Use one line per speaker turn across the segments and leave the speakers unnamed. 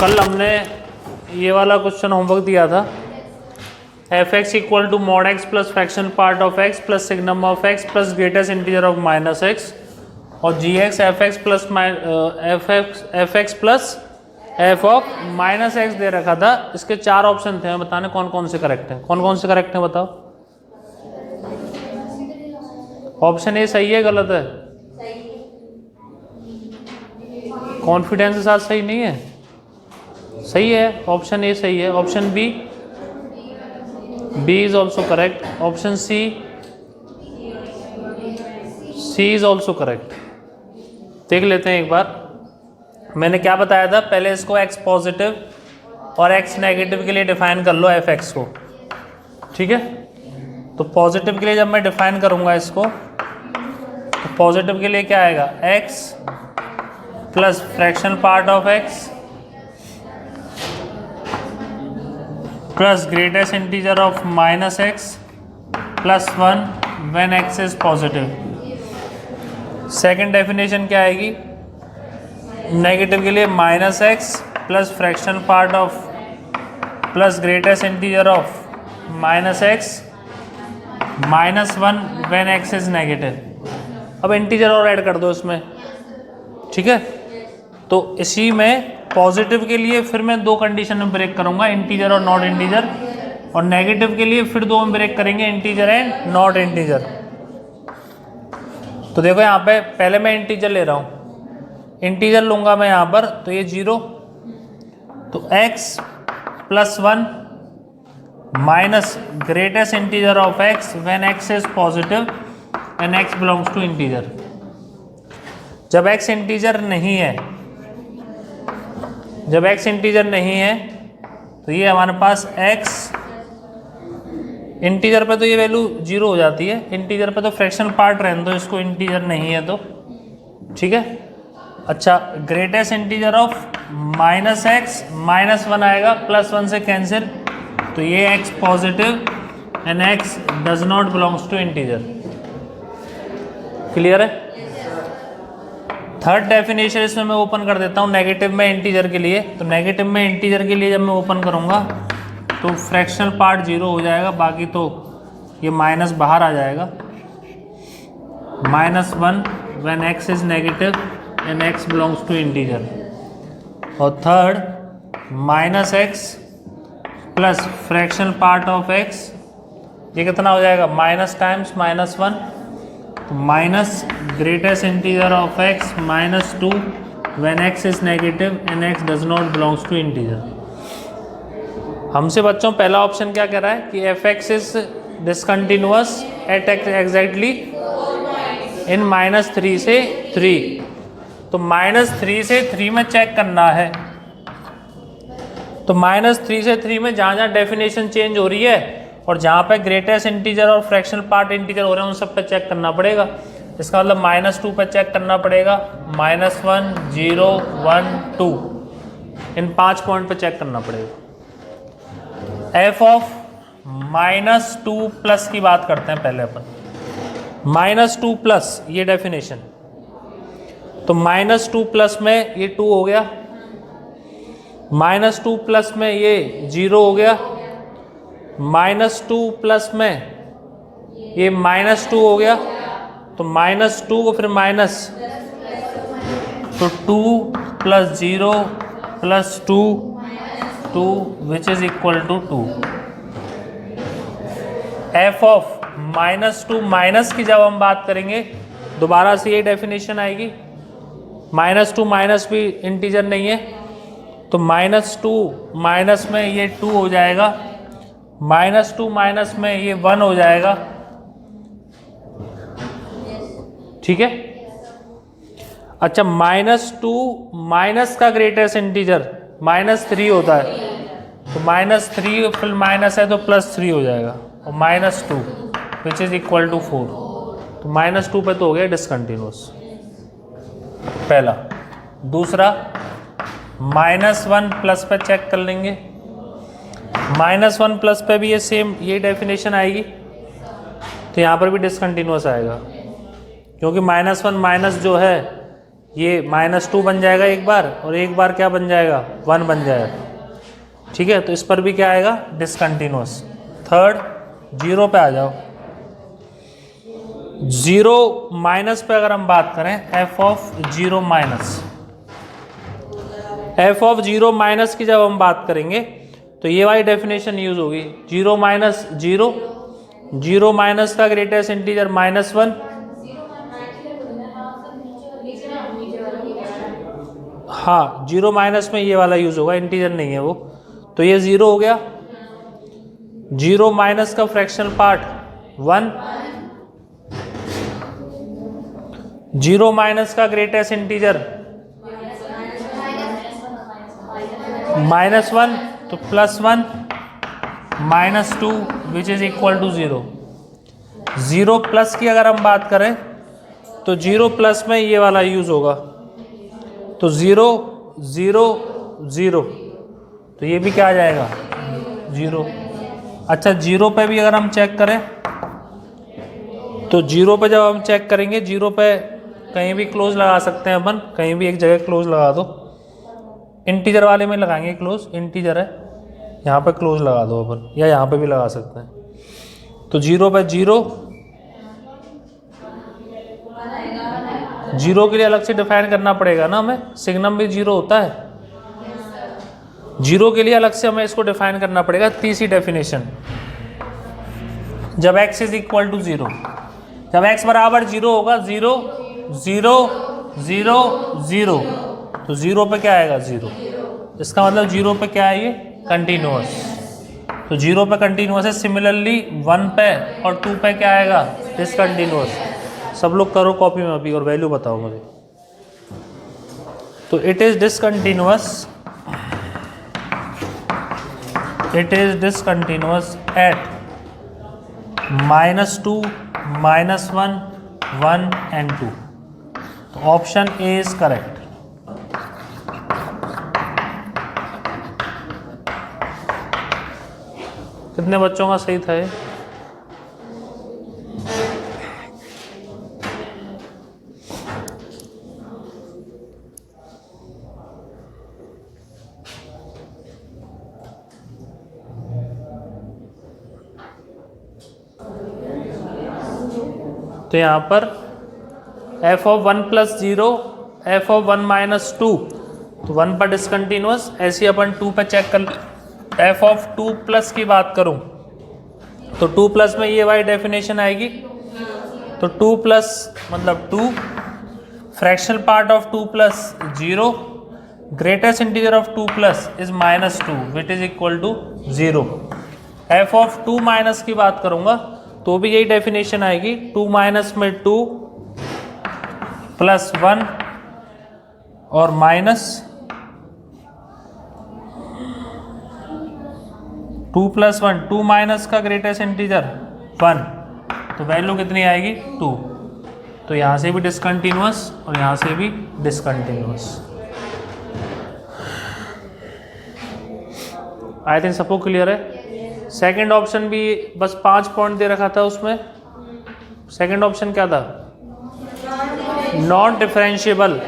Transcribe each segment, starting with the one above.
कल हमने ये वाला क्वेश्चन होमवर्क दिया था, f x equal to mod x plus fraction part of x plus signum of x plus greatest integer of minus x और g x f x plus f of minus x दे रखा था। इसके 4 option थे, बताने कौन कौन से करेक्ट हैं। कौन कौन से करेक्ट हैं बताओ। ऑप्शन ए सही है गलत है? कॉन्फिडेंस के साथ सही नहीं है, सही है। ऑप्शन ए सही है। Option B is also correct. Option C is also correct. देख लेते हैं एक बार। मैंने क्या बताया था, पहले इसको x पॉजिटिव और x नेगेटिव के लिए डिफाइन कर लो एफ एक्स को, ठीक है। तो पॉजिटिव के लिए जब मैं डिफाइन करूंगा इसको, तो पॉजिटिव के लिए क्या आएगा, x plus fraction part of x plus greatest integer of minus x plus 1 when x is positive. Second definition क्या आएगी, नेगेटिव के लिए minus x plus fraction part of plus greatest integer of minus x minus 1 when x is negative. अब integer और add कर दो इसमें, ठीक है। तो इसी में पॉजिटिव के लिए फिर मैं 2 कंडीशन में ब्रेक करूंगा, इंटीजर और नॉट इंटीजर, और नेगेटिव के लिए फिर 2 में ब्रेक करेंगे, इंटीजर एंड नॉट इंटीजर। तो देखो यहाँ पे पहले मैं इंटीजर ले रहा हूँ, इंटीजर लूंगा मैं यहाँ पर, तो ये 0, तो x plus 1 minus greatest integer of x when x is positive and x belongs to integer. जब x इंटीजर नहीं है, जब x इंटीजर नहीं है तो ये हमारे पास x इंटीजर पे तो ये वैल्यू 0 हो जाती है, इंटीजर पे तो फ्रैक्शन पार्ट रहने दो इसको, इंटीजर नहीं है तो, ठीक है। अच्छा, greatest integer of minus x minus 1 आएगा, प्लस 1 से कैंसिल, तो ये x positive and x does not belongs to integer. Clear है? थर्ड डेफिनेशन इसमें मैं ओपन कर देता हूँ नेगेटिव में इंटीजर के लिए। तो नेगेटिव में इंटीजर के लिए जब मैं ओपन करूँगा तो फ्रैक्शनल पार्ट 0 हो जाएगा, बाकी तो ये माइनस बाहर आ जाएगा, minus 1 when x is negative and x belongs to integer. और third minus x plus fractional part of x, ये कितना हो जाएगा, माइनस टाइम्स माइनस 1, तो minus greatest integer of x minus 2 when x is negative and x does not belongs to integer. हमसे बच्चों पहला option क्या कह रहा है कि f x is discontinuous at exactly in -3 से 3। तो -3 से 3 में चेक करना है, तो -3 से 3 में जहाँ जहाँ डेफिनेशन चेंज हो रही है और जहाँ पे ग्रेटेस्ट इंटीजर और फ्रैक्शनल पार्ट इंटीजर हो रहे हैं उन सब पे चेक करना पड़ेगा। इसका मतलब -2 पे चेक करना पड़ेगा, -1 0 1 2, इन 5 पॉइंट पे चेक करना पड़ेगा। एफ ऑफ -2 प्लस की बात करते हैं पहले अपन, -2 प्लस ये डेफिनेशन, तो -2 प्लस में ये 2 हो गया, -2 प्लस में ये 0 हो गया, -2 प्लस में ये -2 हो गया, तो -2 को फिर माइनस, तो 2 plus 0 plus 2 which is equal to 2। F of -2 minus की जब हम बात करेंगे दोबारा से ये डेफिनेशन आएगी, -2 माइनस भी इंटीजर नहीं है, तो -2 माइनस में ये 2 हो जाएगा, -2 माइनस में ये 1 हो जाएगा, ठीक है। अच्छा, -2 माइनस का ग्रेटेस्ट इंटीजर -3 होता है, तो -3 फिर माइनस है तो +3 हो जाएगा, और -2 विच इज इक्वल टू 4। तो -2 पे तो हो गया डिसकंटिन्यूअस पहला। दूसरा -1 प्लस पे चेक कर लेंगे, -1 प्लस पे भी ये सेम ये डेफिनेशन आएगी, तो यहाँ पर भी डिसकंटिन्यूअस आएगा, क्योंकि -1 माइनस जो है ये -2 बन जाएगा एक बार, और एक बार क्या बन जाएगा, 1 बन जाएगा। ठीक है, तो इस पर भी क्या आएगा, डिसकंटिन्यूअस। थर्ड, 0 पे आ जाओ। 0 माइनस पे अगर हम बात करें, f of 0 minus, f of 0 minus की जब हम बात करेंगे तो ये वाली डेफिनेशन यूज होगी, 0 माइनस 0, 0 माइनस का ग्रेटेस्ट इंटीजर -1, हाँ 0 माइनस में ये वाला यूज होगा, इंटीजर नहीं है वो, तो ये 0 हो गया। 0 माइनस का फ्रैक्शनल पार्ट 1, 0 माइनस का ग्रेटेस्ट इंटीजर -1, तो +1 -2 which is equal to 0। 0 plus की अगर हम बात करें तो 0 प्लस में ये वाला यूज होगा, तो 0 0 0, तो ये भी क्या आ जाएगा, 0। अच्छा 0 पे भी अगर हम चेक करें तो 0 पे जब हम चेक करेंगे, 0 पे कहीं भी क्लोज लगा सकते हैं अपन, कहीं भी एक जगह क्लोज लगा दो, इंटीजर वाले में लगाएंगे क्लोज, इंटीजर है, यहाँ पे क्लोज लगा दो अपन, या यहाँ पे भी लगा सकते हैं। तो 0 पे 0, 0 के लिए अलग से डिफाइन करना पड़ेगा ना हमें, सिग्नम भी 0 होता है, 0 के लिए अलग से हमें इसको डिफाइन करना पड़ेगा। तीसरी डेफिनेशन, जब x इज इक्वल टू 0, जब x बराबर 0 होगा, 0 0 0 0, तो 0 पे क्या आएगा, 0। इसका मतलब 0 पे क्या है, ये कंटिन्यूअस, तो 0 पे कंटिन्यूअस है। सिमिलरली 1 पे और 2 पे क्या आएगा, डिसकंटिन्यूअस। सब लोग करो कॉपी में अभी और वैल्यू बताओ मुझे। तो it is discontinuous, it is discontinuous at -2, -1, 1 and 2। तो ऑप्शन ए इज करेक्ट। कितने बच्चों का सही था ये? तो यहाँ पर f ऑफ 1 + 0, f ऑफ 1 - 2, तो 1 पर डिसकंटिन्यूअस। ऐसे अपन 2 पर चेक कर, f ऑफ 2 प्लस की बात करूँ तो 2 प्लस में ये वाली डेफिनेशन आएगी, तो 2 प्लस मतलब 2, fractional part of 2 plus 0, greatest integer of 2 plus is -2 which is equal to 0। f of 2 minus की बात करूंगा तो भी यही डेफिनेशन आएगी, 2 माइनस में 2 + 1 और माइनस 2 + 1, 2 माइनस का ग्रेटेस्ट इंटीजर 1, तो वैल्यू कितनी आएगी, 2। तो यहाँ से भी डिसकंटिन्यूअस और यहाँ से भी डिसकंटिन्यूअस। आई थिंक सबको क्लियर है। सेकंड ऑप्शन भी बस 5 पॉइंट दे रखा था उसमें। सेकंड ऑप्शन क्या था, नॉट डिफरेंशिएबल।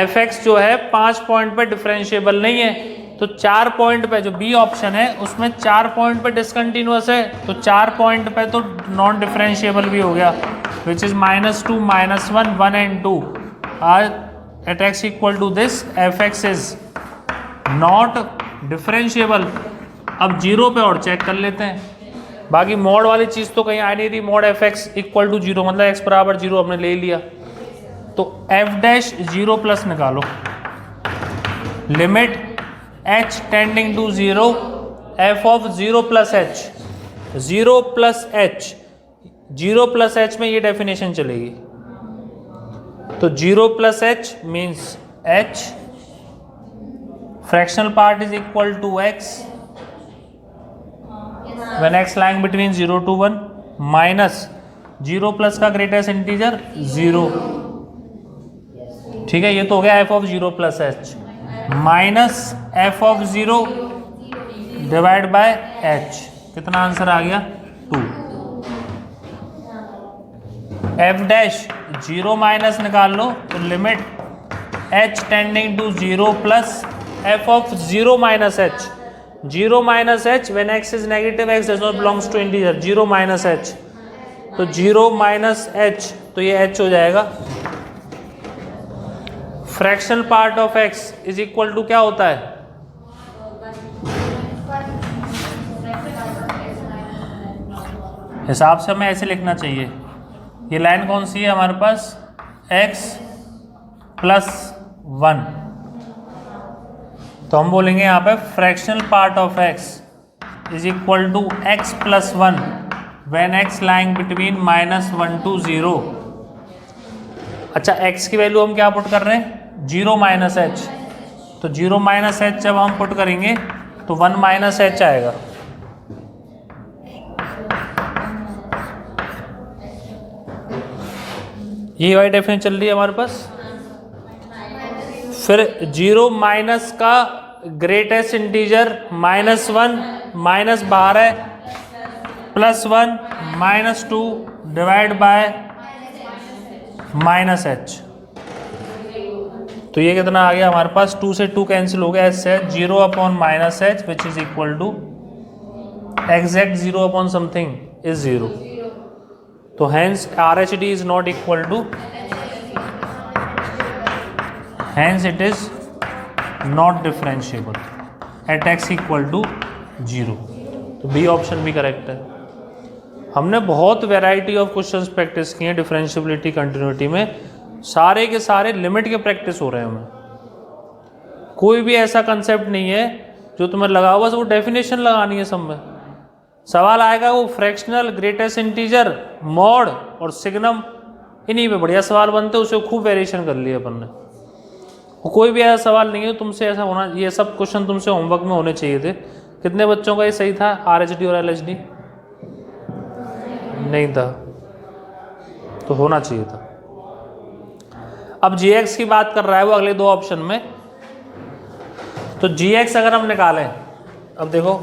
f(x) जो है 5 पॉइंट पे डिफरेंशिएबल नहीं है, तो 4 पॉइंट पे, जो बी ऑप्शन है उसमें 4 पॉइंट पे डिसकंटिन्यूअस है, तो 4 पॉइंट पे तो नॉन डिफरेंशिएबल भी हो गया, which is -2, -1, 1 and 2 are at x equal to this, f(x) is not differentiable. अब 0 पे और चेक कर लेते हैं, बाकी मॉड वाली चीज़ तो कहीं आ नहीं रही। मॉड f(x) इक्वल टू 0 मतलब x बराबर 0 हमने ले लिया, तो f' 0+ निकालो, limit h tending to 0, f of 0 + h, 0 + h, 0 + h में ये डेफिनेशन चलेगी, तो 0 + h means h, fractional part is equal to x when x lying between 0 to 1, minus 0 plus का ग्रेटेस्ट इंटीजर 0, ठीक है, ये तो हो गया f of 0 + h, minus f of 0 divide by h। कितना आंसर आ गया, 2। f' जीरो माइनस निकाल लो तो limit h tending to zero plus f of zero minus h, zero minus h when x is negative x does not belongs to integer, zero minus h, तो zero minus h तो ये h हो जाएगा। Fractional part of x is equal to क्या होता है, हिसाब से हमें ऐसे लिखना चाहिए, ये लाइन कौन सी है हमारे पास, x प्लस 1, तो हम बोलेंगे यहाँ पे fractional part of x is equal to x plus 1 when x lying between -1 to 0। अच्छा x की वैल्यू हम क्या पुट कर रहे हैं, जीरो माइनस h, तो जीरो माइनस h जब हम पुट करेंगे तो 1 माइनस h आएगा। ये वाली डेफिनेशन चल रही है हमारे पास। फिर जीरो माइनस का ग्रेटेस्ट इंटीजर -1 माइनस बाहर है +1 -2 डिवाइड बाय -h, तो ये कितना आ गया हमारे पास, 2 से 2 कैंसिल हो गया, इससे 0 upon -h which is equal to exact 0 upon something is 0, तो hence RHD is not equal to, hence it is not differentiable at x equal to 0, तो बी ऑप्शन भी करेक्ट है। हमने बहुत वैरायटी ऑफ क्वेश्चंस प्रैक्टिस किए हैं differentiability continuity में, सारे के सारे लिमिट के प्रैक्टिस हो रहे हैं हमें, कोई भी ऐसा कंसेप्ट नहीं है जो तुम्हें लगा बस वो डेफिनेशन लगानी है। सब में सवाल आएगा वो फ्रैक्शनल, ग्रेटेस्ट इंटीजर, मॉड और सिग्नम, इन्हीं पे बढ़िया सवाल बनते हैं, उसे खूब वेरिएशन कर लिया अपन ने। कोई भी ऐसा सवाल नहीं है तुमसे ऐसा होना, ये सब क्वेश्चन तुमसे होमवर्क में होने चाहिए थे। कितने बच्चों का ये सही था, RHD और LHD? नहीं था, तो होना चाहिए था। अब GX की बात कर रहा है वो अगले दो ऑप्शन में, तो GX अगर हम निकालें, अब देखो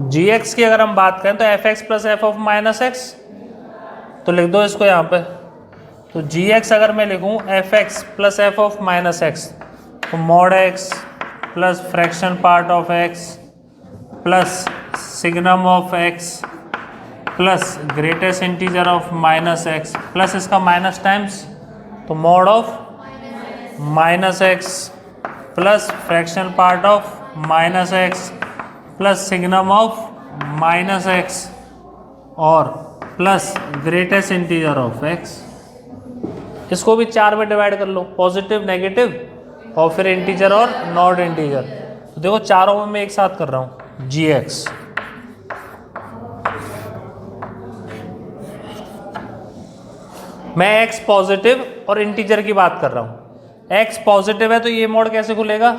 GX की अगर हम बात करें तो fx plus f of minus x, तो लिख दो इसको यहाँ पे, तो GX अगर मैं लिखूँ fx plus f of minus x, तो mod x plus fraction part of x plus signum of x plus greatest integer of minus x plus इसका माइनस टाइम्स, तो mod of minus x plus fraction part of minus x plus signum of minus x और plus greatest integer of x. इसको भी 4 में divide कर लो, positive, negative और फिर integer और नॉट इंटीजर। तो देखो चारों में मैं एक साथ कर रहा हूँ GX। मैं x पॉजिटिव और इंटीजर की बात कर रहा हूँ। x पॉजिटिव है तो ये मोड कैसे खुलेगा,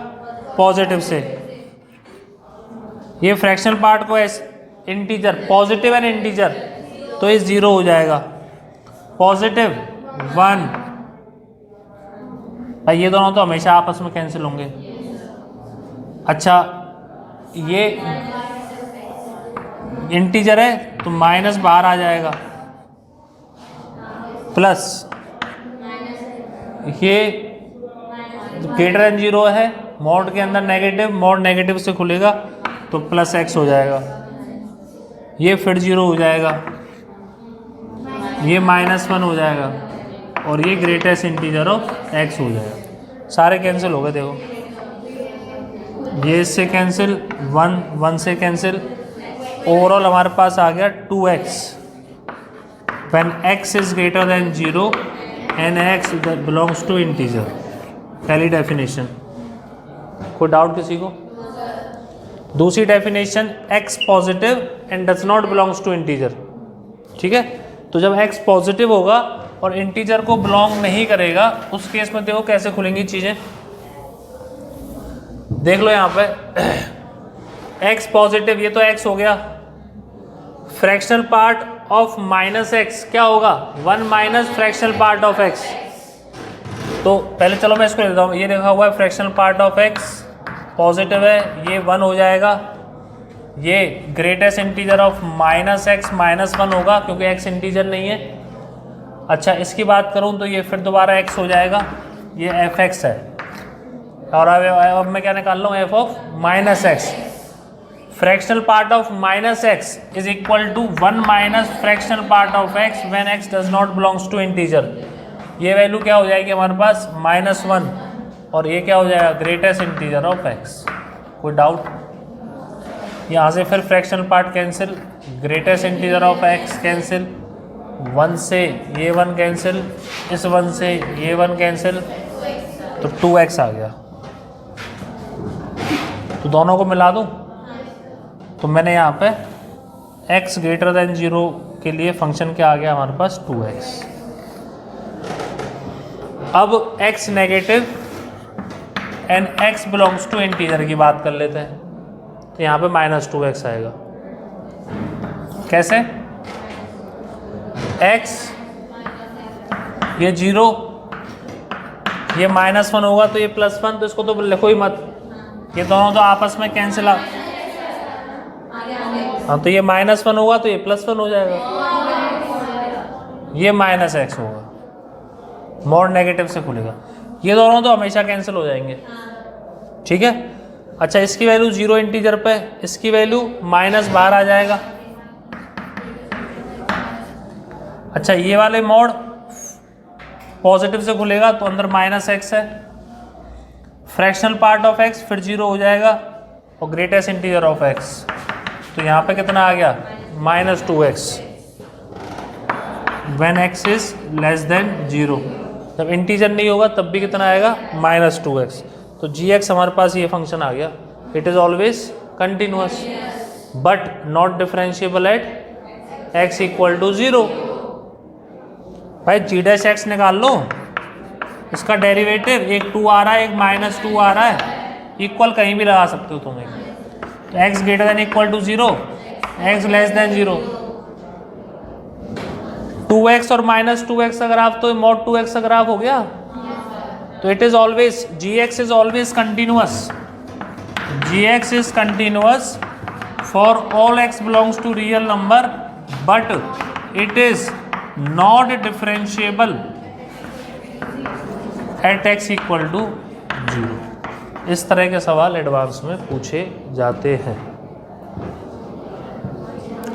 पॉजिटिव से। ये फ्रैक्शनल पार्ट को इंटीजर, पॉजिटिव एंड इंटीजर, तो ये 0 हो जाएगा। पॉजिटिव 1, भाई ये दोनों तो हमेशा आपस में कैंसिल होंगे। अच्छा ये इंटीजर है तो माइनस बाहर आ जाएगा, प्लस ये ग्रेटर देन 0 है, मॉड के अंदर नेगेटिव, मॉड नेगेटिव से खुलेगा तो प्लस x हो जाएगा, ये फिर 0 हो जाएगा, ये -1 हो जाएगा और ये ग्रेटेस्ट इंटीजर ऑफ x हो जाएगा। सारे कैंसिल हो गए, देखो ये इससे कैंसिल, 1 से कैंसिल, ओवरऑल हमारे पास आ गया 2x when x is greater than 0 and x belongs to integer. पहली डेफिनेशन, कोई डाउट किसी को? दूसरी definition, x positive and does not belongs to integer. ठीक है, तो जब x पॉजिटिव होगा और इंटीजर को बिलोंग नहीं करेगा, उस केस में देखो कैसे खुलेंगी चीजें। देख लो यहाँ पे x पॉजिटिव, ये तो x हो गया, fractional part of minus x क्या होगा, 1 minus fractional part of x। तो पहले चलो मैं इसको लिख देता हूँ, ये लिखा हुआ है fractional part of x positive है, ये 1 हो जाएगा। ये ग्रेटेस्ट इंटीजर ऑफ -x -1 होगा क्योंकि x इंटीजर नहीं है। अच्छा, इसकी बात करूं तो ये फिर दोबारा x हो जाएगा, ये fx है। और अब मैं क्या निकाल रहा हूँ, f of -x। Fractional part of -x is equal to 1 minus fractional part of x when x does not belongs to integer. ये वैल्यू क्या हो जाएगी हमारे पास, -1, और ये क्या हो जाएगा, ग्रेटेस्ट इंटीजर ऑफ x। कोई डाउट? यहाँ से फिर fractional part cancel, greatest integer of x cancel, 1 से ये 1 कैंसिल, इस 1 से ये 1 कैंसिल, तो 2x आ गया। तो दोनों को मिला दूँ तो मैंने यहाँ पे x ग्रेटर देन 0 के लिए फंक्शन क्या आ गया हमारे पास, 2x। अब x negative and x belongs to integer की बात कर लेते हैं, तो यहाँ पे -2x आएगा। कैसे? x ये 0, ये -1 होगा तो ये +1, तो इसको तो लिखो ही मत, ये दोनों तो आपस में कैंसिल आ। हाँ, तो ये -1 होगा तो ये +1 हो जाएगा, ये -x होगा, मोड नेगेटिव से खुलेगा, ये दोनों तो हमेशा कैंसिल हो जाएंगे। ठीक है। अच्छा, इसकी वैल्यू 0 इंटीजर पे, इसकी वैल्यू माइनस बाहर आ जाएगा। अच्छा, ये वाले मोड पॉजिटिव से खुलेगा तो अंदर -x है, फ्रैक्शनल पार्ट ऑफ x फिर 0 हो जाएगा और ग्रेटेस्ट इंटीजर ऑफ x, तो यहाँ पे कितना आ गया, -2x when x is less than 0। जब इंटीजर नहीं होगा तब भी कितना आएगा, -2x। तो gx हमारे पास ये फंक्शन आ गया। It is always continuous but not differentiable at x equal to 0। भाई g' x निकाल लो, इसका डेरिवेटिव, एक 2 आ रहा है, एक -2 आ रहा है, इक्वल कहीं भी लगा सकते हो तुम। तो x greater than equal to 0, x less than 0, 2x और -2x का ग्राफ तो mod 2x का ग्राफ हो गया। तो it is always, gx is always continuous, gx is continuous for all x belongs to real number but it is not differentiable at x equal to 0। इस तरह के सवाल एडवांस में पूछे जाते हैं।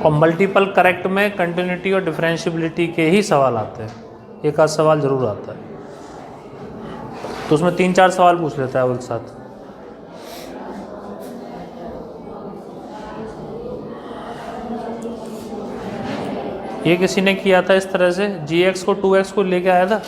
और मल्टीपल करेक्ट में कंटिन्यूटी और डिफरेंशिएबिलिटी के ही सवाल आते हैं, एक आध सवाल जरूर आता है, तो उसमें 3-4 सवाल पूछ लेता है वो एक साथ। ये किसी ने किया था इस तरह से, gx को 2x को लेके आया था,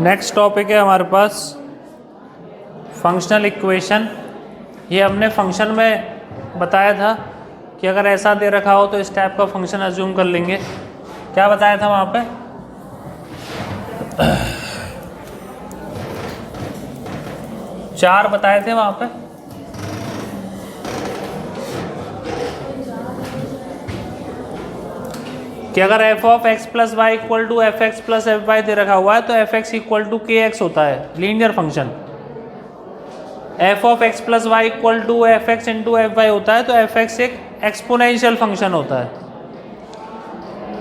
नेक्स्ट टॉपिक है हमारे पास फंक्शनल इक्वेशन, ये हमने फंक्शन में बताया था कि अगर ऐसा दे रखा हो तो इस टाइप का फंक्शन अज्यूम कर लेंगे। क्या बताया था वहाँ पे? चार बताए थे वहाँ पे। कि अगर f of x plus y equal to f x plus f y दे रखा हुआ है तो f x equal to k x होता है, linear function. F of x plus y equal to f x into f y होता है तो एफ एक्स एक एक्सपोनेंशियल फंक्शन होता है।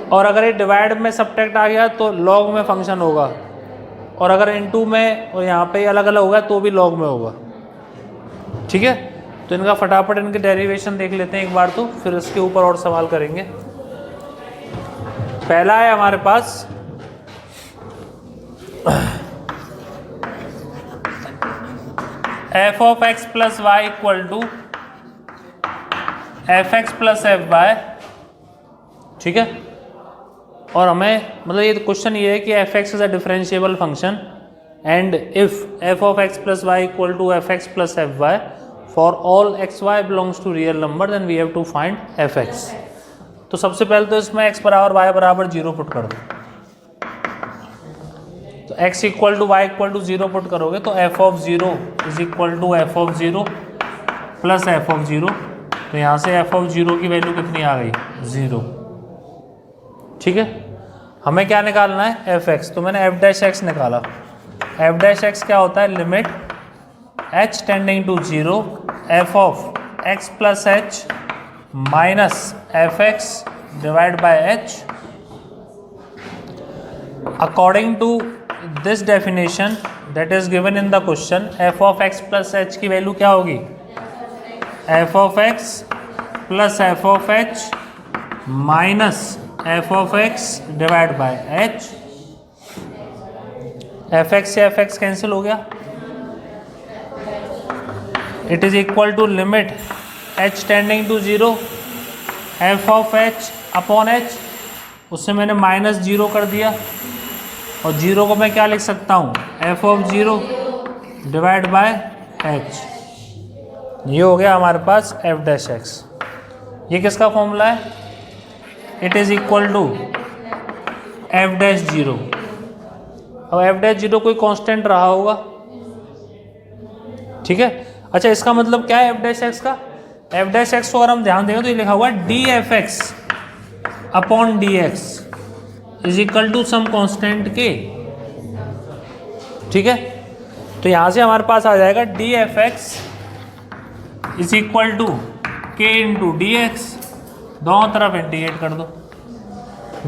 और अगर ये डिवाइड में सब्ट्रैक्ट आ गया तो लॉग में फंक्शन होगा, और अगर इनटू में और यहाँ पे अलग अलग होगा तो भी लॉग में होगा। ठीक है, तो इनका फटाफट इनके डेरिवेशन देख लेते हैं एक बार, तो फिर इसके ऊपर और सवाल करेंगे। पहला है हमारे पास f of x plus y equal to f x plus f y. ठीक है, और हमें मतलब ये क्वेश्चन ये है कि f x is a differentiable function and if f of x plus y equal to f x plus f y for all x y belongs to real number then we have to find f x. तो सबसे पहले तो इसमें x बराबर y बराबर 0 put कर दो। तो x equal to y equal to 0 put करोगे तो f of 0 is equal to f of 0 plus f of 0। तो यहाँ से f ऑफ 0 की वैल्यू कितनी आ गई? 0। ठीक है, हमें क्या निकालना है? F x. तो मैंने एफ डैश एक्स निकाला। एफ डैश एक्स क्या होता है? Limit h tending to 0 f of x plus h minus f x divide by h. According to this definition that is given in the question, f of x plus h की value क्या होगी? F of x plus f of h minus f of x divide by h. F x से f x cancel हो गया। It is equal to limit h tending to 0 f of h upon h। उससे मैंने minus 0 कर दिया और 0 को मैं क्या लिख सकता हूँ? F of 0 divide by h। ये हो गया हमारे पास एफ डैश एक्स। ये किसका फॉर्मूला है? It is equal to f dash 0। अब एफ डैश 0 कोई कांस्टेंट रहा होगा। ठीक है, अच्छा इसका मतलब क्या है एफ डैश एक्स का? एफ डैश एक्स को अगर हम ध्यान देंगे तो ये लिखा हुआ है d f x upon d x is equal to some constant k. ठीक है, तो यहां से हमारे पास आ जाएगा d f x is equal to k into d x. दोनों तरफ इंटीग्रेट कर दो।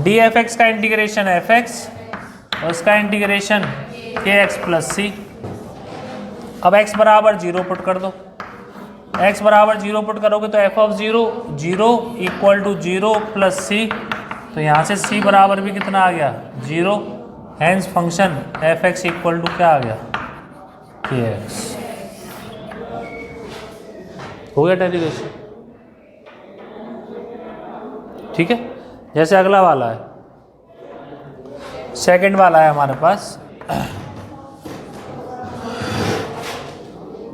डी एफ एक्स का इंटीग्रेशन एफ एक्स और इसका इंटीग्रेशन के एक्स प्लस सी। अब x बराबर 0 पुट कर दो। x बराबर 0 पुट करोगे तो F of 0 0 equal to 0 plus c. तो यहाँ से c बराबर भी कितना आ गया? 0। Hence function f x equal to क्या आ गया? के एक्स। हो गया डेरिवेशन। ठीक है, जैसे अगला वाला है, सेकंड वाला है हमारे पास।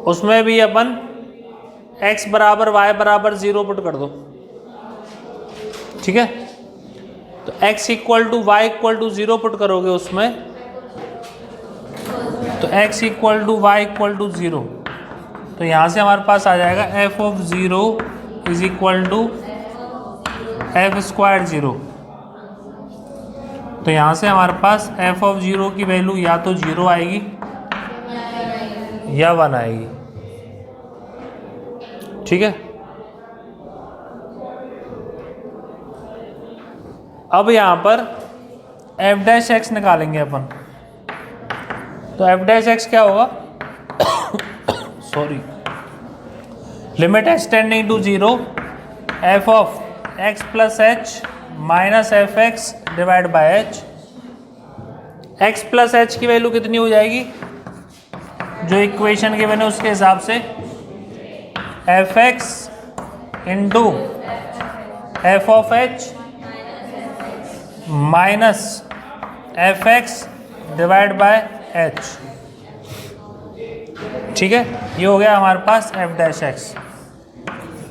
उसमें भी अपन x बराबर y बराबर 0 पुट कर दो। ठीक है, तो x equal to y equal to 0 put करोगे उसमें, तो x equal to y equal to 0। तो यहाँ से हमारे पास आ जाएगा f of 0 is equal to f square 0। तो यहाँ से हमारे पास एफ ऑफ 0 की वैल्यू या तो 0 आएगी या 1 आएगी। ठीक है, अब यहाँ पर एफ डैश एक्स निकालेंगे अपन। तो एफ डैश एक्स क्या होगा? Sorry, limit h tending to 0 f of x plus h minus f x divide by h. X plus h की वैल्यू कितनी हो जाएगी? जो इक्वेशन के बने उसके हिसाब से f x into F of h minus f x divide by H. ठीक है, ये हो गया हमारे पास एफ डैश एक्स।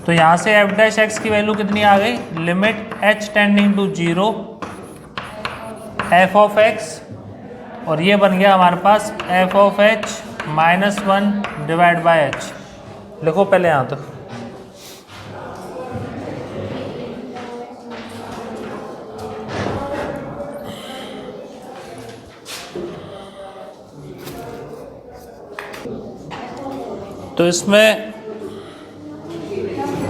तो यहाँ से एफ डैश एक्स की वैल्यू कितनी आ गई, limit h tending to 0 f of x, और ये बन गया हमारे पास f of h -1 divide by h. लिखो पहले यहाँ तक। तो इसमें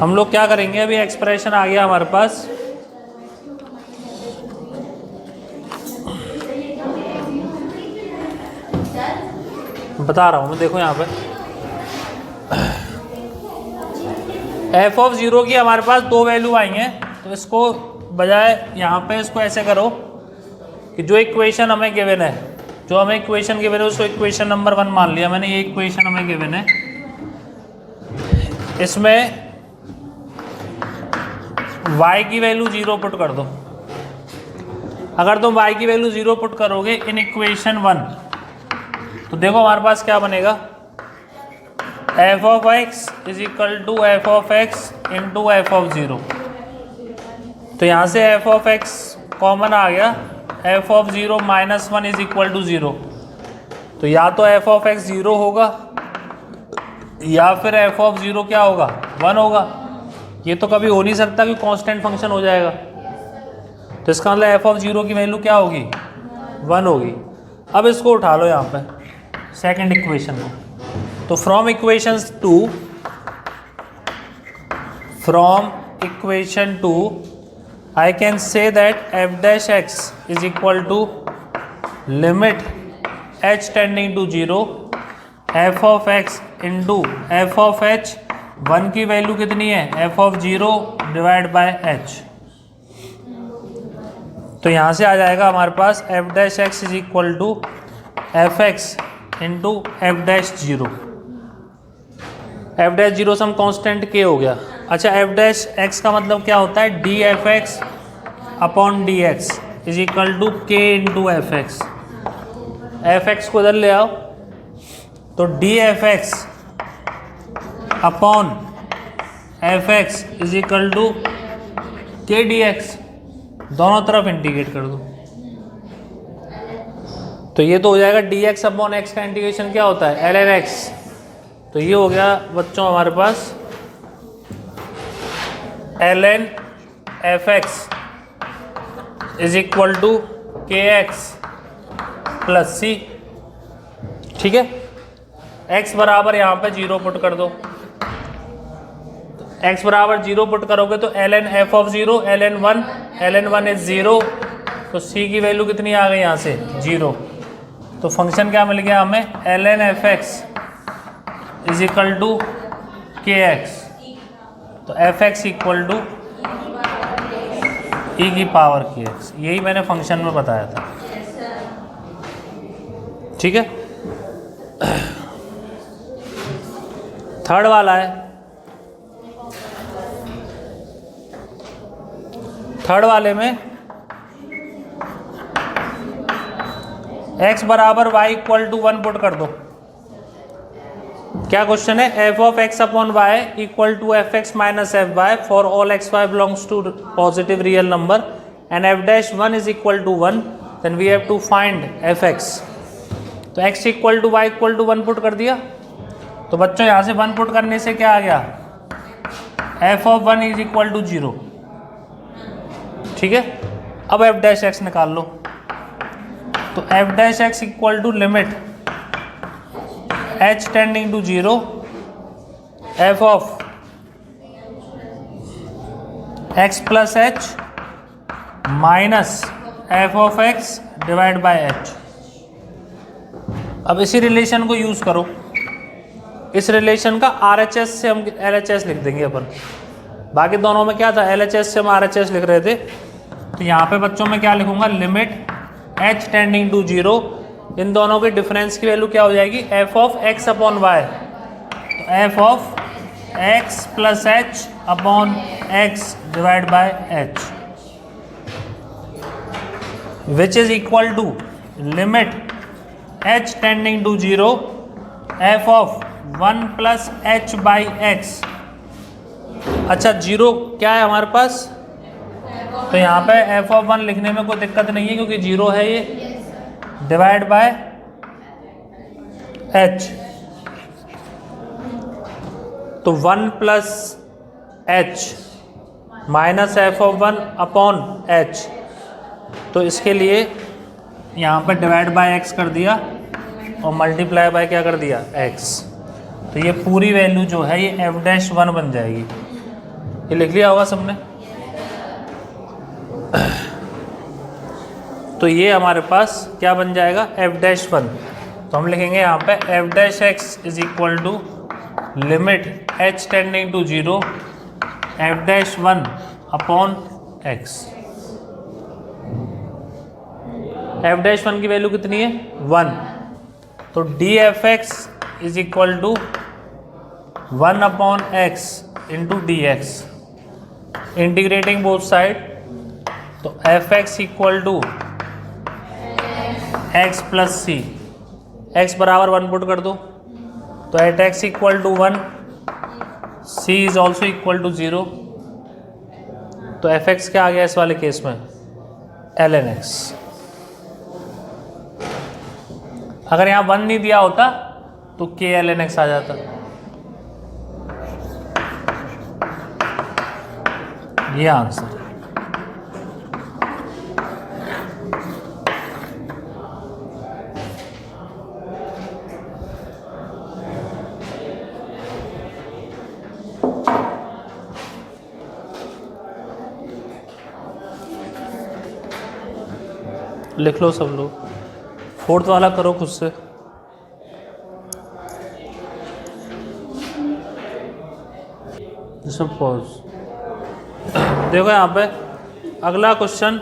हम लोग क्या करेंगे, अभी एक्सप्रेशन आ गया हमारे पास, बता रहा हूँ मैं, देखो यहाँ पे एफ ऑफ 0 की हमारे पास 2 वैल्यू आई हैं। तो इसको बजाय यहाँ पे इसको ऐसे करो कि जो इक्वेशन हमें गिवन है, जो हमें इक्वेशन गिवन है उसको इक्वेशन नंबर 1 मान लिया मैंने। ये इक्वेशन हमें गिवन है, इसमें y की वैल्यू 0 पुट कर दो। अगर तुम y की वैल्यू 0 पुट करोगे इन इक्वेशन 1, तो देखो हमारे पास क्या बनेगा, f of x is equal to f of x into F of 0। तो यहाँ से एफ ऑफ एक्स कॉमन आ गया, f of 0 -1 is equal to 0। तो या तो एफ ऑफ एक्स 0 होगा या फिर एफ ऑफ 0 क्या होगा, 1 होगा। ये तो कभी हो नहीं सकता कि कांस्टेंट फंक्शन हो जाएगा। तो इसका मतलब एफ ऑफ 0 की वैल्यू क्या होगी, 1 होगी। अब इसको उठा लो यहाँ पे सेकंड इक्वेशन को। तो from equation 2 I can say that f dash x is equal to limit h tending to 0 f of x into F of h. 1 की वैल्यू कितनी है, f of 0 divide by h. तो यहाँ से आ जाएगा हमारे पास f dash x is equal to f x into f dash 0। F dash 0 some constant k हो गया। अच्छा, एफ डैश एक्स का मतलब क्या होता है, d f x upon d x is equal to k into f x. F x को इधर ले आओ, तो d f x upon f x is equal to k d x. दोनों तरफ इंटीग्रेट कर दो, तो ये तो हो जाएगा डी एक्स अपॉन एक्स का इंटीग्रेशन क्या होता है, एल एन एक्स। तो ये हो गया बच्चों हमारे पास l n f x is equal to k x plus c. ठीक है, x बराबर यहाँ पे 0 पुट कर दो। x बराबर 0 पुट करोगे तो ln f of 0 ln 1 is 0। तो c की वैल्यू कितनी आ गई यहाँ से, 0। तो फंक्शन क्या मिल गया हमें, ln f x is equal to k x. तो f x equal to e की पावर के एक्स। यही मैंने फंक्शन में बताया था। ठीक है, थर्ड वाला है, थर्ड वाले में x बराबर y इक्वल टू 1 पुट कर दो। क्या क्वेश्चन है, f of x upon y equal to f x minus f y for all x y belongs to positive real number and f dash 1 is equal to 1, then we have to find f x. तो x equal to y equal to 1 put कर दिया। तो बच्चों यहाँ से 1 put करने से क्या आ गया, f of 1 is equal to 0। ठीक है, अब f डैश x निकाल लो। तो f dash x equal to limit h tending to 0 f of x plus h minus f of x divide by h। अब इसी रिलेशन को यूज करो। इस रिलेशन का RHS से हम LHS लिख देंगे अपन। बाकी दोनों में क्या था, LHS से हम RHS लिख रहे थे। तो यहाँ पे बच्चों में क्या लिखूंगा, लिमिट h टेंडिंग टू 0। इन दोनों के डिफरेंस की वैल्यू क्या हो जाएगी, f of x upon y। तो f of x plus h upon x divide by h which is equal to limit h tending to 0 f of 1 plus h by x. अच्छा zero क्या है हमारे पास, तो यहाँ पे एफ ऑफ 1 लिखने में कोई दिक्कत नहीं है क्योंकि जीरो है ये, डिवाइड बाय एच। तो 1 plus h minus f of 1 upon H, तो इसके लिए यहाँ पर डिवाइड बाय एक्स कर दिया और मल्टीप्लाई बाय क्या कर दिया, एक्स। तो ये पूरी वैल्यू जो है ये एफ डैश 1 बन जाएगी। ये लिख लिया होगा सबने। तो ये हमारे पास क्या बन जाएगा, एफ डैश 1। तो हम लिखेंगे यहाँ पे f dash x is equal to limit h tending to 0 f dash 1 upon x. F dash 1 की वैल्यू कितनी है, 1। तो d f x is equal to 1 upon x into d x, integrating both side. तो f x equal to x plus c, x बराबर 1 put कर दो, तो at x equal to 1 c is also equal to 0। तो f x क्या आ गया इस वाले केस में, एल एन एक्स। अगर यहाँ 1 नहीं दिया होता तो के एल एन एक्स आ जाता। ये आंसर। लिख लो सब लोग, फोर्थ वाला करो खुद से। पॉज। देखो यहाँ पे अगला क्वेश्चन,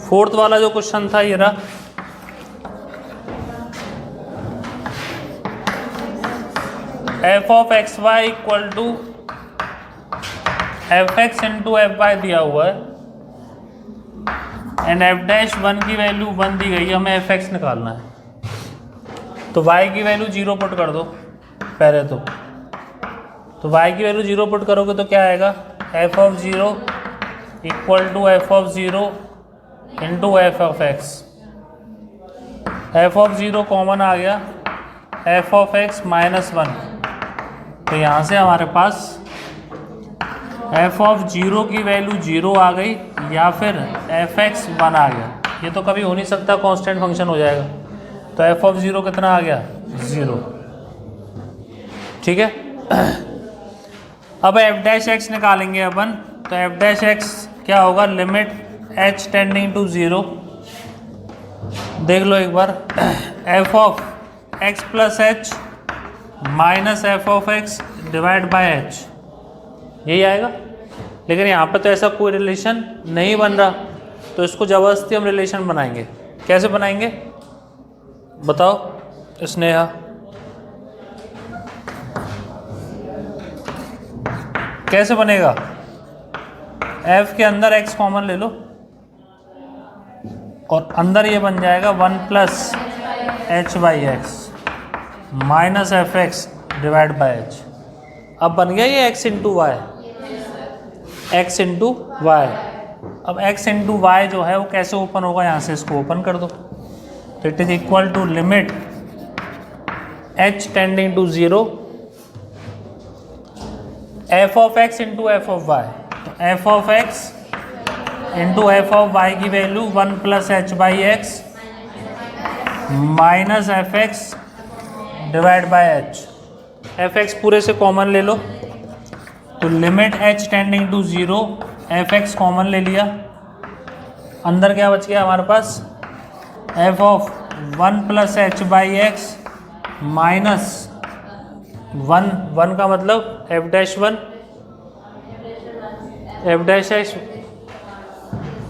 फोर्थ वाला जो क्वेश्चन था ये रहा। F of x y equal to f x into f y दिया हुआ है एंड एफ डैश 1 की वैल्यू 1 दी गई है, हमें एफ एक्स निकालना है। तो y की वैल्यू 0 पुट कर दो पहले तो y की वैल्यू 0 पुट करोगे तो क्या आएगा, f of 0 equal to f of 0 into F of x. F of 0 common आ गया, एफ ऑफ एक्स माइनस 1। तो यहाँ से हमारे पास एफ ऑफ 0 की वैल्यू 0 आ गई या फिर एफ एक्स 1 आ गया। ये तो कभी हो नहीं सकता, कांस्टेंट फंक्शन हो जाएगा। तो एफ ऑफ 0 कितना आ गया, 0। ठीक है। अब एफ डैश एक्स निकालेंगे अपन। तो एफ डैश एक्स क्या होगा, लिमिट एच टेंडिंग टू 0। देख लो एक बार, f of x plus h minus f of x divide by h, यही आएगा। लेकिन यहाँ पे तो ऐसा कोई रिलेशन नहीं बन रहा, तो इसको ज़बरदस्ती हम रिलेशन बनाएंगे। कैसे बनाएंगे बताओ स्नेहा? कैसे बनेगा, f के अंदर x कॉमन ले लो और अंदर ये बन जाएगा 1 plus h by x minus f x divide by h. अब बन गया ये x into y, x into y. अब x इंटू वाई जो है वो कैसे ओपन होगा, यहाँ से इसको ओपन कर दो। तो it is equal to limit h tending to 0 f of x into F of y. तो F of x into F of वाई की value 1 plus h by x minus f x divide by h. F x पूरे से common ले लो, तो limit h tending to 0 f x common ले लिया। अंदर क्या बच गया हमारे पास, f of 1 plus h by x minus 1 का मतलब F dash 1, F dash x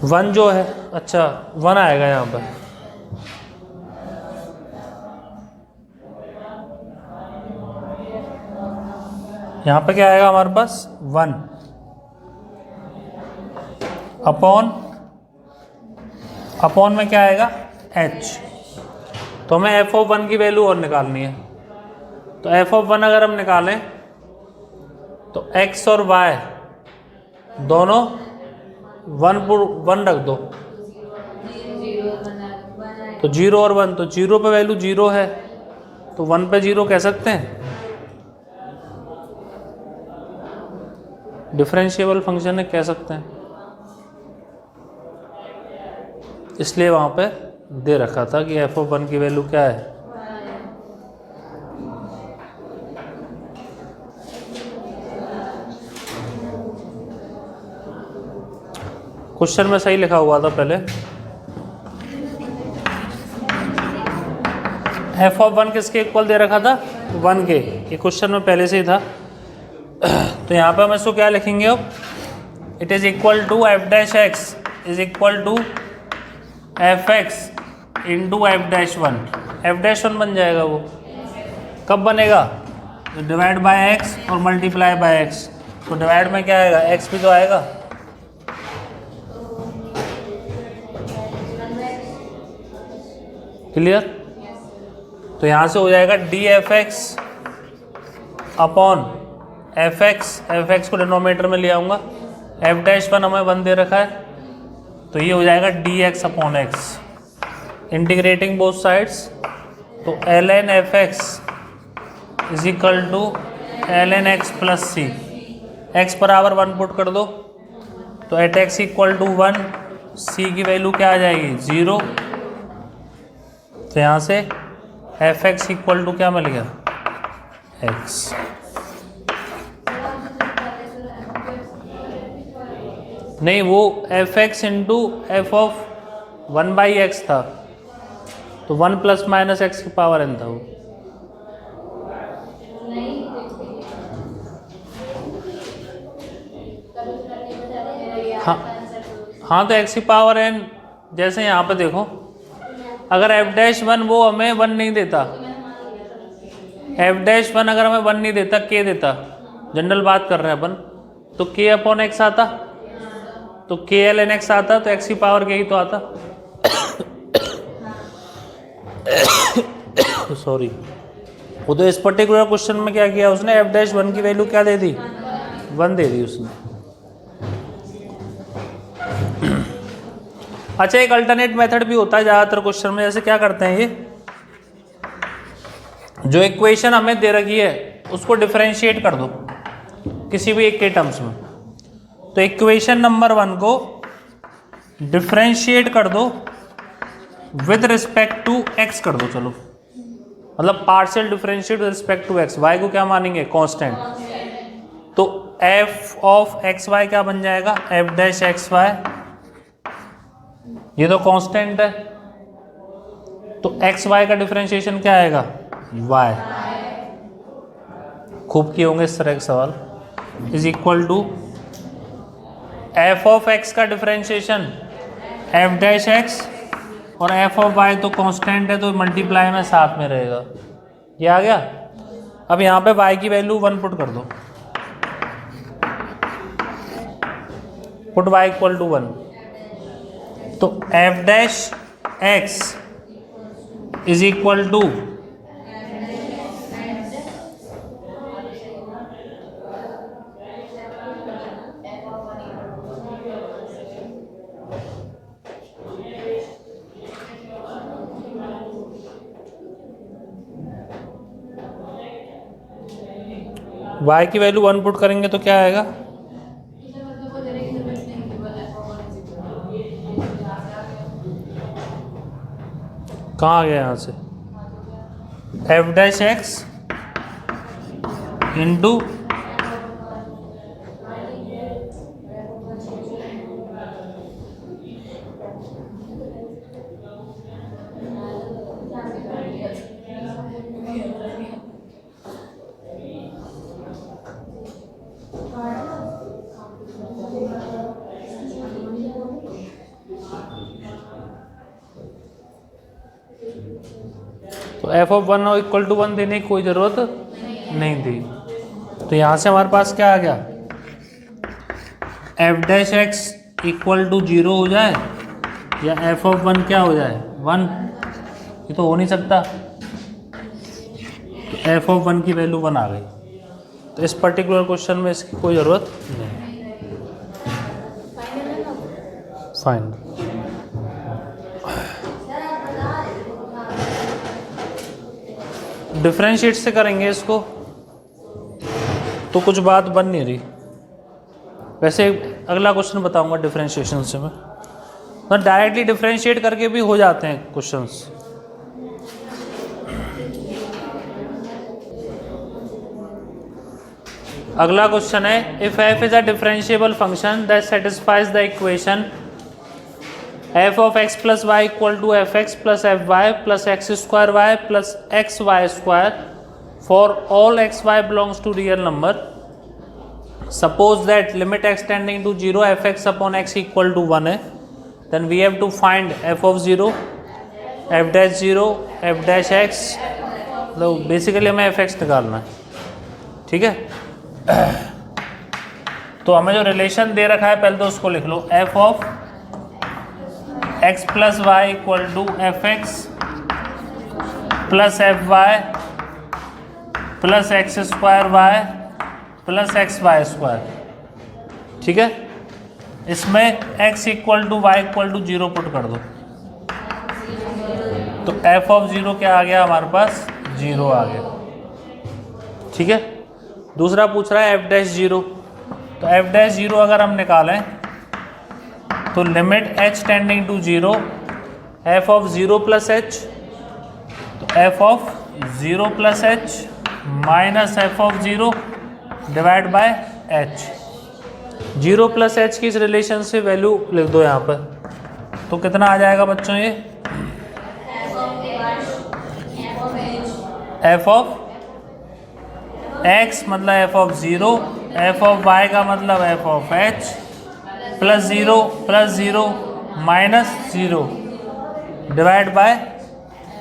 1 जो है, अच्छा 1 आएगा यहाँ पर। यहाँ पे क्या आएगा हमारे पास 1। अपॉन में क्या आएगा h। तो हमें एफ ऑफ वन की वैल्यू और निकालनी है। तो एफ ऑफ वन अगर हम निकालें तो x और y दोनों वन रख दो, तो 0 और 1, तो 0 पे वैल्यू 0 है तो 1 पे 0 कह सकते हैं। डिफरेंशिएबल फंक्शन है, कह सकते हैं, इसलिए वहां पे दे रखा था कि एफ ऑफ वन की वैल्यू क्या है। क्वेश्चन में सही लिखा हुआ था पहले। एफ ऑफ वन किसके इक्वल दे रखा था, 1 के, ये क्वेश्चन में पहले से ही था। तो यहाँ पे हम इसको क्या लिखेंगे अब, it is equal to f dash x is equal to f x into f dash one. F dash one बन जाएगा, वो कब बनेगा, डिवाइड बाय एक्स और मल्टीप्लाई बाय एक्स। तो डिवाइड में क्या आएगा, एक्स भी तो आएगा, क्लियर। तो यहाँ से हो जाएगा d f x upon f x को डिनोमिनेटर में ले आऊँगा, एफ डैश वन हमें 1 दे रखा है, तो ये हो जाएगा D x upon x, integrating both sides. तो L n f x is equal to L N x plus c, x बराबर 1 पुट कर दो, तो एट एक्स इक्वल टू 1, सी की वैल्यू क्या आ जाएगी 0। तो यहाँ से एफ एक्स इक्वल टू क्या मिल गया, एक्स। नहीं, वो F x into F of 1 by x था, तो 1 प्लस माइनस एक्स की पावर n था वो। हाँ तो एक्स की पावर n, जैसे यहाँ पे देखो, अगर एफ डैश वन वो हमें 1 नहीं देता, एफ डैश वन अगर हमें 1 नहीं देता, के देता, जनरल बात कर रहे हैं अपन, तो के अपॉन एक्स आता, तो के एल एन एक्स आता, तो एक्स की पावर के ही तो आता। सॉरी, वो तो इस पर्टिकुलर क्वेश्चन में क्या किया उसने, एफ डैश वन की वैल्यू क्या दे दी, 1 दे दी उसने। अच्छा, एक अल्टरनेट मेथड भी होता है ज़्यादातर क्वेश्चन में, जैसे क्या करते हैं, ये जो इक्वेशन हमें दे रखी है उसको डिफरेंशिएट कर दो किसी भी एक के टर्म्स में। तो इक्वेशन नंबर 1 को डिफरेंशिएट कर दो विद रिस्पेक्ट टू एक्स कर दो, चलो, मतलब partial differentiate with respect to x. Y को क्या मानेंगे, कांस्टेंट। तो एफ ऑफ एक्स वाई क्या बन जाएगा, एफ डैश एक्स वाई, ये तो कांस्टेंट है, तो एक्स वाई का डिफरेंशिएशन क्या आएगा, वाई। खूब किए होंगे इस तरह के सवाल। Is equal to f of x का डिफरेंशिएशन एफ डैश एक्स, और एफ ऑफ वाई तो कांस्टेंट है, तो मल्टीप्लाई में साथ में रहेगा, ये आ गया। अब यहाँ पे वाई की वैल्यू 1 पुट कर दो, पुट वाई इक्वल टू 1, तो f dash x is equal to y की वैल्यू 1 पुट करेंगे तो क्या आएगा, कहाँ आ गया यहाँ से, एफ डैश एक्स इंटू तो एफ ऑफ 1 इक्वल टू 1 देने की कोई ज़रूरत नहीं थी। तो यहाँ से हमारे पास क्या आ गया, f dash x equal to 0 हो जाए या एफ ऑफ 1 क्या हो जाए 1, ये तो हो नहीं सकता। तो एफ ऑफ 1 की वैल्यू 1 आ गई, तो इस पर्टिकुलर क्वेश्चन में इसकी कोई ज़रूरत नहीं। फाइन। डिफरेंशिएट से करेंगे इसको तो कुछ बात बन नहीं रही। वैसे अगला क्वेश्चन बताऊंगा डिफरेंशिएशन से मैं डायरेक्टली डिफरेंशिएट करके भी हो जाते हैं क्वेश्चंस। अगला क्वेश्चन है if f is a differentiable function that satisfies the equation f of x plus y equal to f x plus f y plus x square y plus x y square for all x y belongs to real number. Suppose that limit x tending to 0 f x upon x equal to 1 है, then we have to find f of 0, f dash 0, f dash x, मतलब basically हमें F x निकालना है। ठीक है, तो हमें जो रिलेशन दे रखा है पहले तो उसको लिख लो, f of x plus y equal to f x plus f y plus x square y plus x y square. ठीक है, इसमें x equal to y equal to 0 put कर दो, तो एफ ऑफ 0 क्या आ गया हमारे पास 0 आ गया। ठीक है, दूसरा पूछ रहा है एफ डैश 0, तो एफ डैश 0 अगर हम निकालें तो limit h tending to 0 f of 0 plus h, तो F of 0 plus h minus f of 0 divide by h। 0 plus h की इस रिलेशन से वैल्यू लिख दो यहाँ पर, तो कितना आ जाएगा बच्चों ये एफ ऑफ x मतलब f of 0, f of y का मतलब f of h plus 0 minus 0 divide by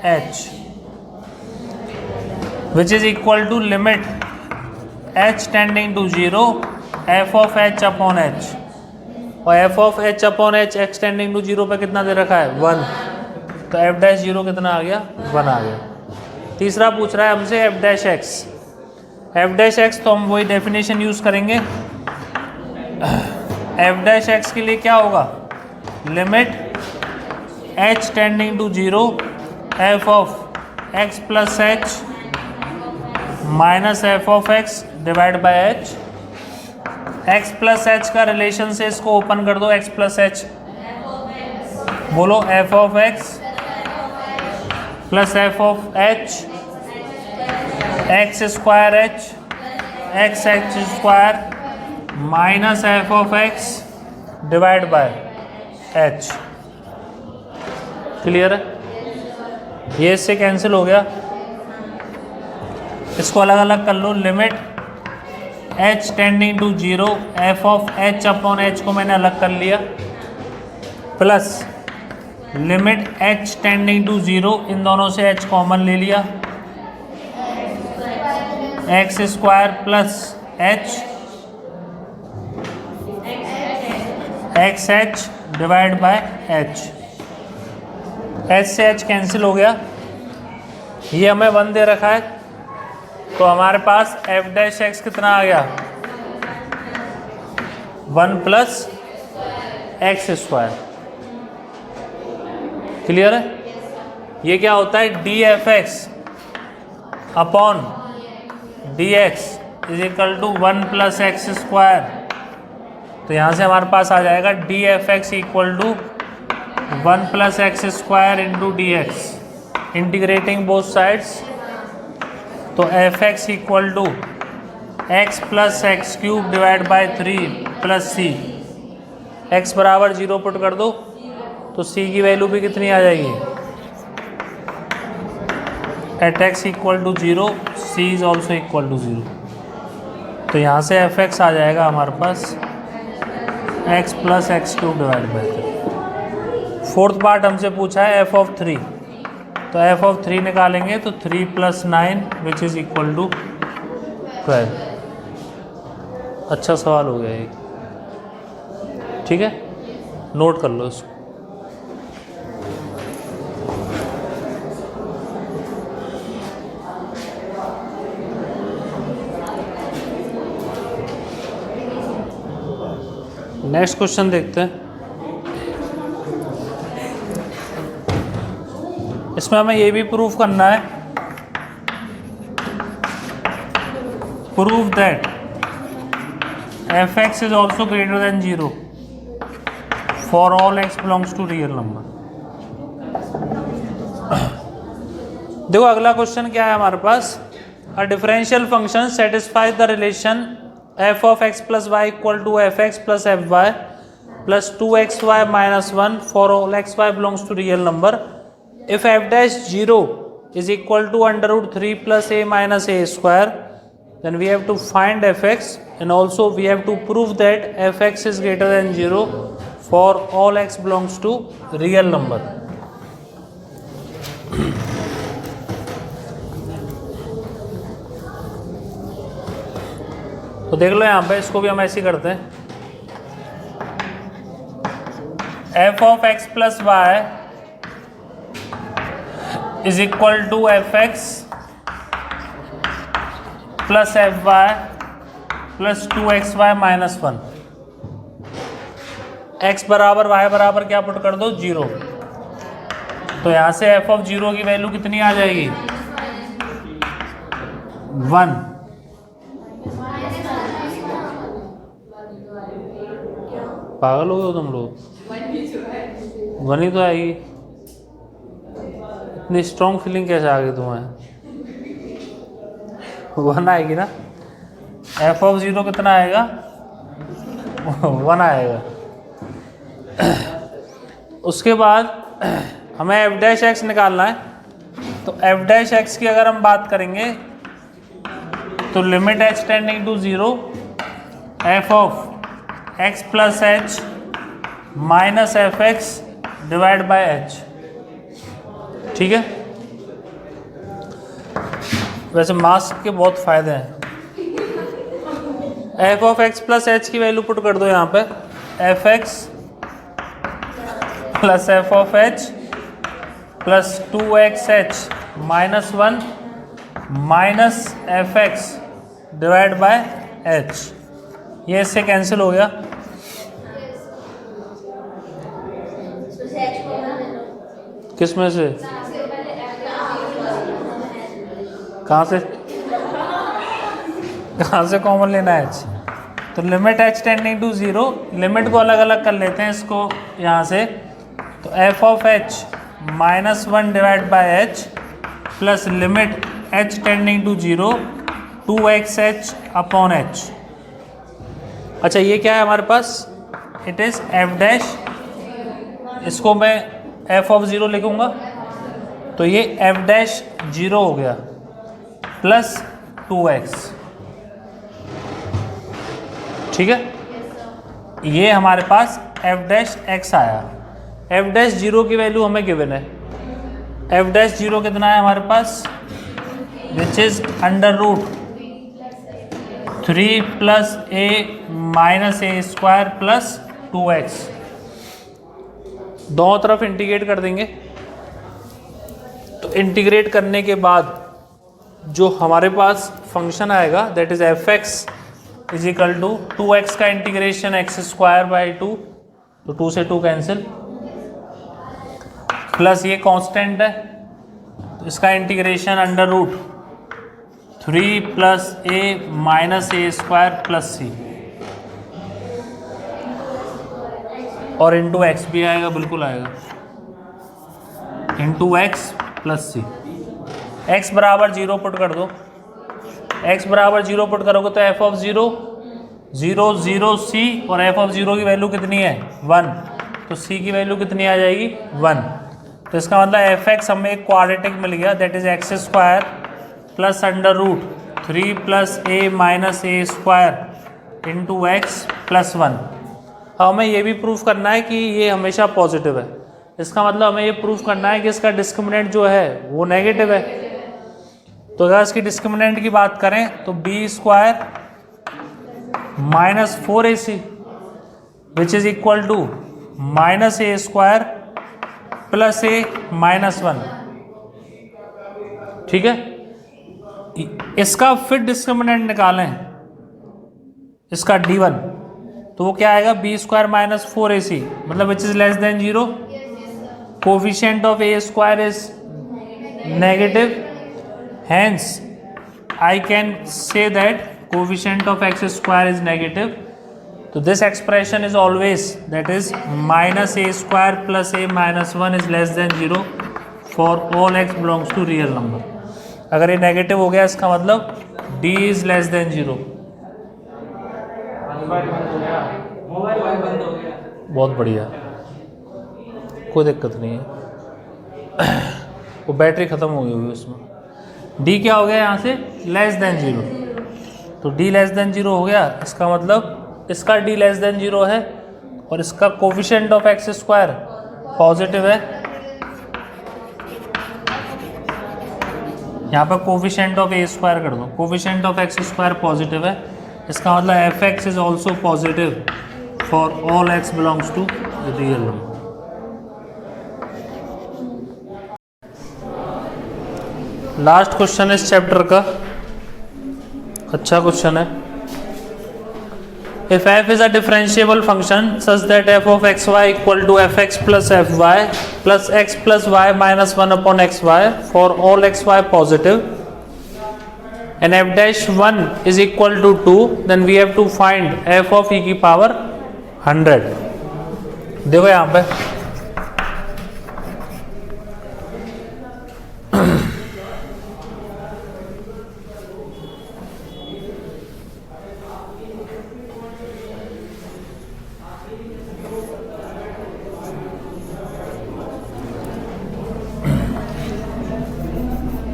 h which is equal to limit h tending to 0 f of h upon h, और f of h upon h x tending to 0 पे कितना दे रखा है 1, तो f dash 0 कितना आ गया 1 आ गया। तीसरा पूछ रहा है हमसे f dash x, f dash x तो हम वही डेफिनेशन यूज़ करेंगे। एफ डैश एक्स के लिए क्या होगा limit h tending to 0 f of x plus h minus f of x divide by h। x plus h का रिलेशन से इसको ओपन कर दो, x प्लस h बोलो f of x plus f of h x square h x square minus f of x divide by h। Clear है, ये इससे cancel हो गया। इसको अलग अलग कर लो, limit h tending to 0 f of h upon h को मैंने अलग कर लिया, plus limit h tending to 0, इन दोनों से h कॉमन ले लिया, x square plus h x h divide by h। h से h कैंसिल हो गया, ये हमें 1 दे रखा है, तो हमारे पास एफ डैश एक्स कितना आ गया 1 प्लस एक्स स्क्वायर। क्लियर है, ये क्या होता है d f x upon d x is equal to 1 plus x square, तो यहाँ से हमारे पास आ जाएगा d f x equal to 1 plus x square into d x, integrating both sides, तो f x equal to x plus x cube divide by 3 plus c, x बराबर 0 put कर दो, तो सी की वैल्यू भी कितनी आ जाएगी at x equal to 0 c is also equal to 0, तो यहाँ से एफ एक्स आ जाएगा हमारे पास x plus x cube divide by 3। Fourth part हमसे पूछा है एफ ऑफ 3, तो एफ ऑफ 3 निकालेंगे तो 3 plus 9 which is equal to 12। अच्छा सवाल हो गया ये, ठीक है। नोट कर लो इसको। नेक्स्ट क्वेश्चन देखते हैं। इसमें हमें ये भी प्रूव करना है, prove that f(x) is also greater than 0 for all x belongs to real number. देखो अगला क्वेश्चन क्या है हमारे पास, a differential function satisfy the relation f of x plus y equal to fx plus fy plus 2xy minus 1 for all xy belongs to real number if f dash 0 is equal to under root 3 plus a minus a square, then we have to find fx and also we have to prove that fx is greater than 0 for all x belongs to real number। तो देख लो यहाँ पे, इसको भी हम ऐसे ही करते हैं, f of x plus y is equal to f x plus f y plus 2xy minus 1। x बराबर y बराबर क्या पुट कर दो, 0। तो यहाँ से f of 0 की वैल्यू कितनी आ जाएगी, 1। पागल हो गए हो तुम लोग, 1 ही तो आएगी। इतनी स्ट्रॉन्ग फीलिंग कैसे आ गई तुम्हें, 1 आएगी ना। f of 0 कितना आएगा, 1 आएगा। उसके बाद हमें f डैश x निकालना है, तो f डैश x की अगर हम बात करेंगे तो limit h tending to 0 f of x plus h minus f x divide by h. ठीक है, वैसे मास्क के बहुत फायदे हैं। F of x plus h की वैल्यू पुट कर दो यहाँ पे, f x plus f of h plus 2xh minus 1 minus f x divide by h. ये इससे कैंसिल हो गया, किस में से, कहाँ से कॉमन लेना है h। तो limit h tending to 0, limit को अलग अलग कर लेते हैं इसको यहाँ से। तो f of h minus 1 divide by h plus limit h tending to 0 2xh upon h। अच्छा ये क्या है हमारे पास, इट इज़ f डैश, इसको मैं f ऑफ 0 लिखूंगा, तो ये f डैश 0 हो गया प्लस 2x। ठीक है, ये हमारे पास f डैश x आया। f डैश 0 की वैल्यू हमें गिवन है, f डैश 0 कितना है हमारे पास, which is under root 3 plus a minus a square plus 2x। दोनों तरफ इंटीग्रेट कर देंगे, तो इंटीग्रेट करने के बाद जो हमारे पास फंक्शन आएगा that is f x is equal to 2x का इंटीग्रेशन एक्स स्क्वायर बाई 2, तो 2 से 2 कैंसिल, प्लस ये कांस्टेंट है तो इसका integration under root 3 plus a minus a square plus c, और इंटू एक्स भी आएगा, बिल्कुल आएगा, into x plus c. X बराबर 0 पुट कर दो, एक्स बराबर 0 पुट करोगे तो एफ ऑफ 0 0 0 सी, और एफ ऑफ 0 की वैल्यू कितनी है 1, तो सी की वैल्यू कितनी आ जाएगी 1। तो इसका मतलब एफ एक्स हमें एक क्वाड्रेटिक मिल गया that is x square plus under root 3 plus a minus a square into x plus 1। हमें ये भी प्रूफ करना है कि ये हमेशा पॉजिटिव है, इसका मतलब हमें ये प्रूफ करना है कि इसका डिस्क्रिमिनेंट जो है वो नेगेटिव है। तो अगर इसकी डिस्क्रिमिनेंट की बात करें तो b square minus 4ac which is equal to minus a square plus a minus 1, ठीक है। इसका फिर डिस्क्रिमिनेंट निकालें, इसका d1, तो वो क्या आएगा, बी स्क्वायर माइनस 4ac, मतलब which is less than 0। Coefficient of a square is negative, hence I can say that coefficient of x square is negative. तो this expression is always that is minus a square plus a minus 1 is less than 0 for all x belongs to real number. अगर ये negative हो गया इसका मतलब d is less than 0। बहुत बढ़िया, कोई दिक्कत नहीं है। वो बैटरी ख़त्म हो गई होगी उसमें। d क्या हो गया यहाँ से, लेस देन 0। तो d लेस देन 0 हो गया, इसका मतलब इसका d लेस देन 0 है और इसका coefficient of x square positive है। यहाँ पर कोफिशिएंट ऑफ ए स्क्वायर कर दो, coefficient of x square positive है, इसका मतलब f x is also positive for all x belongs to real number. Last question इस चैप्टर का, अच्छा क्वेश्चन है। If f is a differentiable function such that f of xy equal to fx plus fy plus x plus y minus 1 upon xy for all xy positive and f dash 1 is equal to 2, then we have to find f of e की power 100। देखो यहाँ पे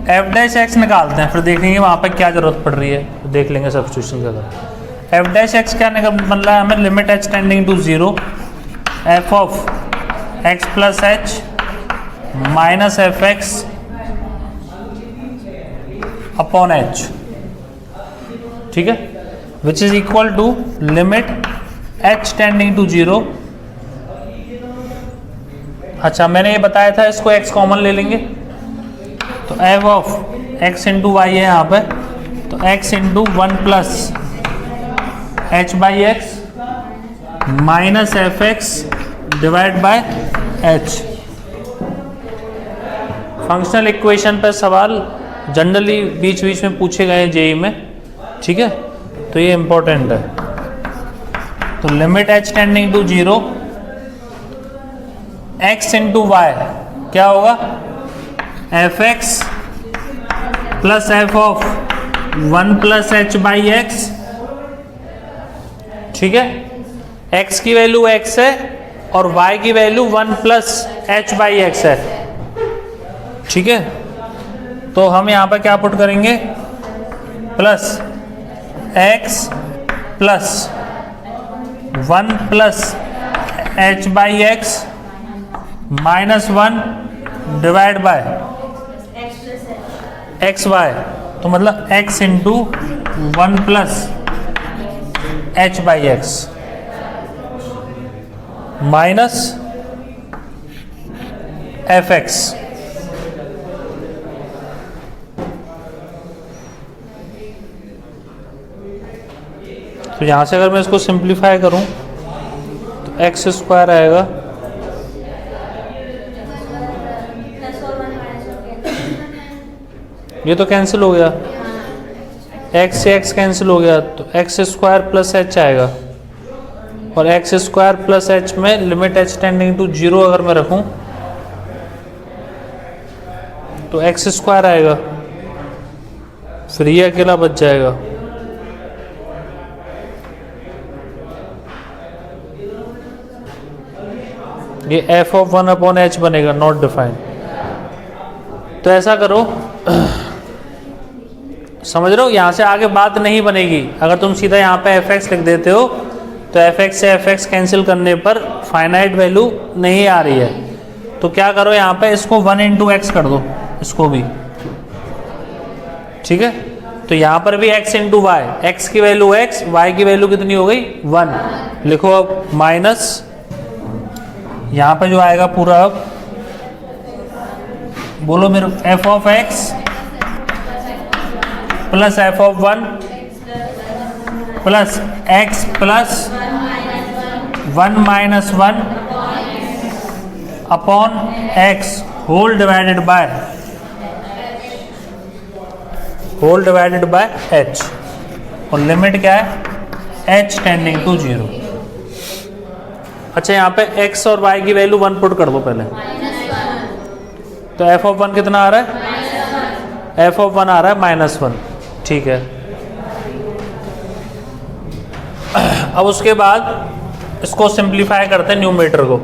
f dash x निकालते हैं, फिर देखेंगे वहाँ पे क्या जरूरत पड़ रही है, तो देख लेंगे सब्स्टिट्यूशन के अगर। एफ डैश एक्स क्या बन रहा है हमें, limit h tending to 0 f of x plus h minus f x upon h, ठीक है, which is equal to limit h tending to 0। अच्छा मैंने ये बताया था, इसको एक्स कॉमन ले लेंगे, तो F of x into y है यहाँ पे, तो x into 1 plus h by x minus f x divide by h. Functional equation पर सवाल जनरली बीच बीच में पूछे गए जेई में, ठीक है, तो ये इंपॉर्टेंट है। तो limit h tending to 0 x into y क्या होगा, f x plus f of 1 plus h by x, ठीक है, x की वैल्यू x है और y की value 1 plus h by x है, ठीक है। तो हम यहाँ पर क्या पुट करेंगे, plus x plus 1 plus h by x minus 1 divide by x y, तो मतलब x into 1 plus h by x minus f x. तो यहां से अगर मैं इसको सिंप्लीफाई करूं तो एक्स स्क्वायर आएगा, ये तो कैंसिल हो गया, x से x कैंसिल हो गया, तो एक्स स्क्वायर प्लस एच आएगा, और एक्स स्क्वायर प्लस एच में लिमिट एच टेंडिंग टू 0 अगर मैं रखूं तो एक्स स्क्वायर आएगा, फिर ये अकेला बच जाएगा। ये एफ ऑफ 1 अपॉन एच बनेगा, नॉट डिफाइंड। तो ऐसा करो, समझ रहे हो, यहाँ से आगे बात नहीं बनेगी। अगर तुम सीधा यहाँ पे एफ एक्स लिख देते हो तो एफ एक्स से एफ एक्स कैंसिल करने पर फाइनाइट वैल्यू नहीं आ रही है। तो क्या करो, यहाँ पे इसको 1 इंटू एक्स कर दो, इसको भी, ठीक है। तो यहाँ पर भी x इंटू वाई, एक्स की वैल्यू x, y की वैल्यू कितनी हो गई 1, लिखो अब माइनस यहाँ पे जो आएगा पूरा, अब बोलो मेरे, f of x plus f of 1 plus x plus 1 minus 1 upon x whole divided by h, और लिमिट क्या है, एच टेंडिंग टू 0। अच्छा, यहाँ पे x और y की वैल्यू 1 पुट कर दो पहले, तो f ऑफ 1 कितना आ रहा है, f ऑफ 1 आ रहा है -1, ठीक है। अब उसके बाद इसको सिंप्लीफाई करते हैं न्यूमरेटर को,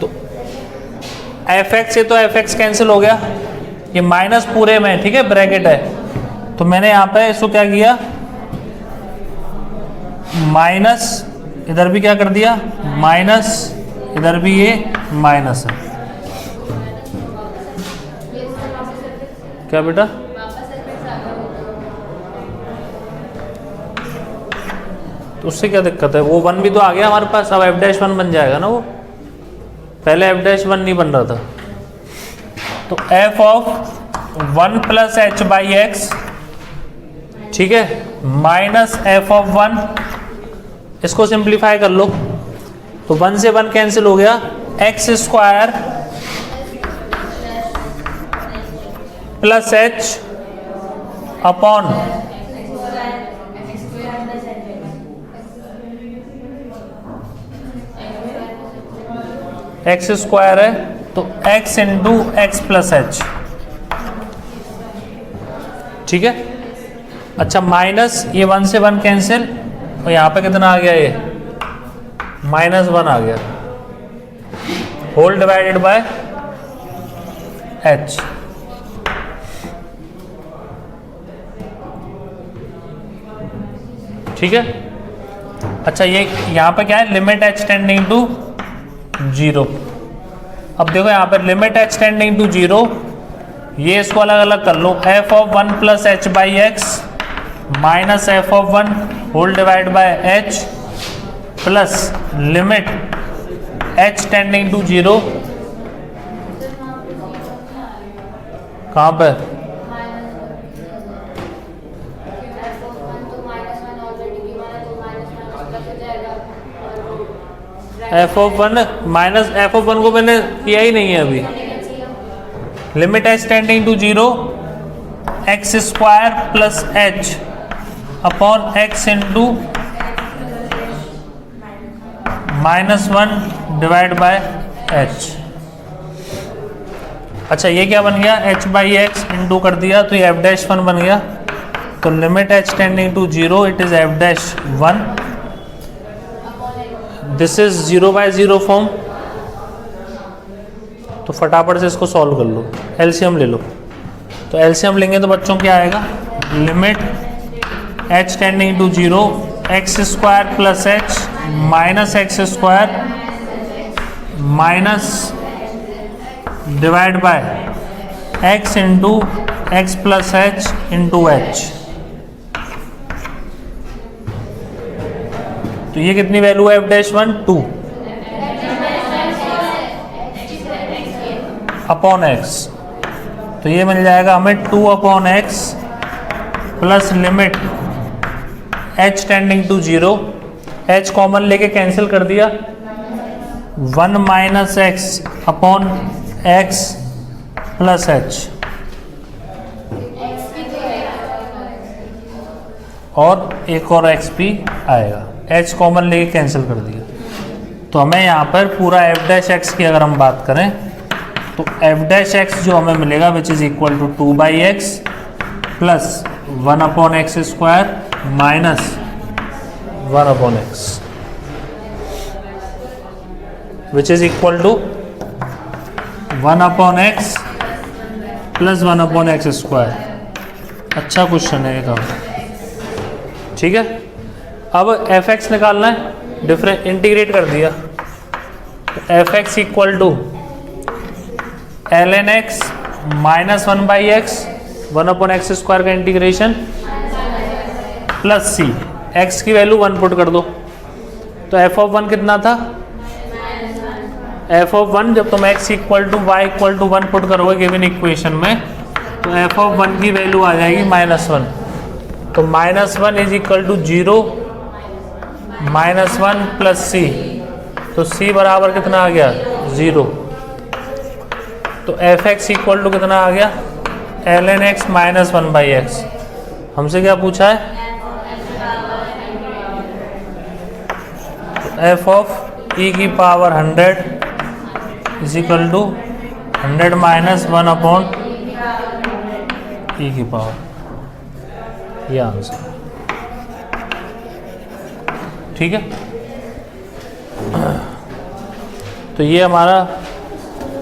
तो fx से तो fx कैंसिल हो गया, ये माइनस पूरे में, ठीक है, ब्रैकेट है, तो मैंने यहाँ पे इसको क्या किया, माइनस, इधर भी क्या कर दिया माइनस, इधर भी ये माइनस है, क्या बेटा, तो उससे क्या दिक्कत है, वो 1 भी तो आ गया हमारे पास, अब f'1 बन जाएगा ना, वो पहले f'1 नहीं बन रहा था। तो f of 1 plus h by x, ठीक है, माइनस एफ ऑफ 1, इसको सिंप्लीफाई कर लो, तो 1 से 1 कैंसिल हो गया, x square plus h upon x square है, तो x into x plus H, ठीक है। अच्छा, माइनस ये 1 से 1 कैंसिल, और यहाँ पे कितना आ गया, ये -1 आ गया, होल डिवाइडेड बाय h, ठीक है। अच्छा, ये यहाँ पे क्या है, लिमिट h टेंडिंग टू 0। अब देखो यहाँ पर लिमिट h टेंडिंग टू 0, ये इसको अलग अलग कर लो, f of 1 plus h by x minus f of 1 whole divide by h plus limit h tending to 0, कहाँ पर, f of 1 minus f of 1 को मैंने किया ही नहीं है अभी, limit h tending to 0 x square plus h upon x into -1 divide by h. अच्छा, ये क्या बन गया, h बाई एक्स इंटू कर दिया, तो ये f'1 बन गया, तो limit h tending to 0 it is f'1, this is 0/0 form, तो फटाफट से इसको सॉल्व कर लो, एलसीएम ले लो, तो एलसीएम लेंगे तो बच्चों क्या आएगा, limit h tending to 0 x square plus h minus x square minus divide by x into x plus h into h, तो ये कितनी वैल्यू है, f'1 2 अपॉन x, तो ये मिल जाएगा हमें 2 upon x plus limit h tending to 0, h common लेके cancel कर दिया, 1 minus x upon x plus h, और एक और x भी आएगा, h कॉमन लेके कैंसिल कर दिया, तो हमें यहाँ पर पूरा f' की अगर हम बात करें, तो f' जो हमें मिलेगा which is equal to 2/x plus 1 upon x square minus 1 upon x, which is equal to 1 upon x plus 1 upon x square. अच्छा क्वेश्चन है ये तो, ठीक है। अब f(x) निकालना है, डिफरेंट इंटीग्रेट कर दिया, तो f(x) equal to ln x minus 1/x 1 upon x square का इंटीग्रेशन प्लस c, x की वैल्यू 1 पुट कर दो, तो f(1) कितना था एफ ऑफ वन जब तुम x equal to y equal to 1 put करोगे गिवन इक्वेशन में, तो एफ ऑफ वन की वैल्यू आ जाएगी -1। तो -1 is equal to 0 -1 plus c, तो c बराबर कितना आ गया 0। तो एफ एक्स इक्वल टू कितना आ गया ln x -1/x। हमसे क्या पूछा है, एफ ऑफ e की power 100 is equal to 100 minus 1/e की पावर, ये आंसर। ठीक है, तो ये हमारा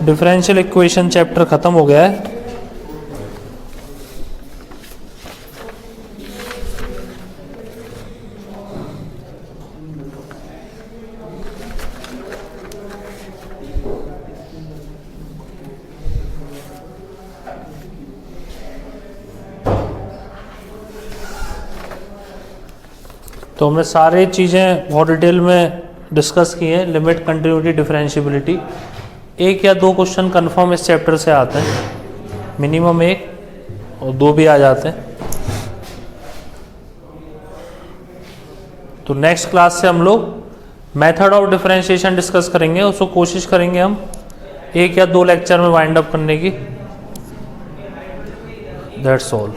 डिफरेंशियल इक्वेशन चैप्टर खत्म हो गया है। तो हमने सारी चीज़ें बहुत डिटेल में डिस्कस की हैं, लिमिट, कंटिन्यूटी, डिफरेंशियबिलिटी। एक या दो क्वेश्चन कंफर्म इस चैप्टर से आते हैं, मिनिमम एक और दो भी आ जाते हैं। तो नेक्स्ट क्लास से हम लोग मेथड ऑफ डिफरेंशिएशन डिस्कस करेंगे, उसको कोशिश करेंगे हम एक या दो लेक्चर में वाइंड अप करने की। That's all.